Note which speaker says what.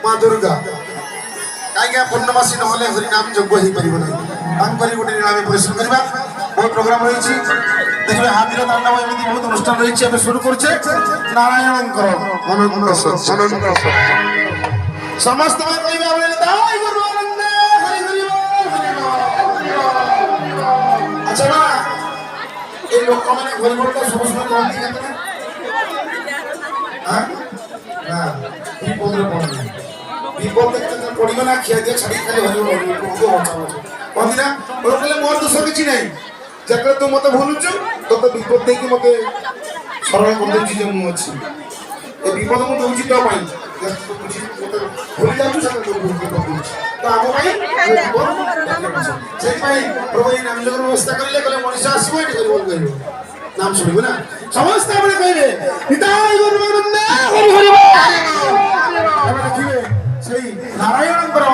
Speaker 1: মা দুর্গা কাইকে পূর্ণমাসী নহলে হরি নাম যোগ্য হই পারিব না আমি করি গোটে নামে পরিশ্রম করিবা বহু প্রোগ্রাম রয়েছে দেখবে হাতির তাণ্ডব এমনি বহুত অনুষ্ঠান রয়েছে আমি শুরু করছে নারায়ণঙ্কর অনন্ত অনন্ত সমস্ত কইবা বলে তাই গুরু আনন্দ হরি হরি আচ্ছা না এই লোক মানে হরি বলটা সমস্ত কমতি কেন হ্যাঁ না বিপদে পড়বে বিপদে পড়িবে না খেয়ে দিয়ে ছাড়ি খালি হরি হরি কমতি না ওর বলে মোর দোষ কিছু নাই যেটা তো মতে ভুলুছ তো তো বিপদ দেখি মতে সরল করে দিছি যে মু আছে এই বিপদ মু দউছি তো পাই ভুলি যাচ্ছ সেটা তো বিপদ দউছি তো ଆମ ପାଇଁ ସେଥିପାଇଁ ପ୍ରଭୁ ଏଇ ନାମ ଯୋଗର ବ୍ୟବସ୍ଥା କରିଲେ କହିଲେ ମଣିଷ ଆସିବ ଏଠି କରିବ କହିବ ନାମ ଶୁଣିବ ନା ସମସ୍ତେ ଆପଣ କହିବେ ନିତାଇ ଗୁରୁବନ୍ଦ ହରି ହରି ଦେଖିବେ ସେଇ ନାରାୟଣଙ୍କର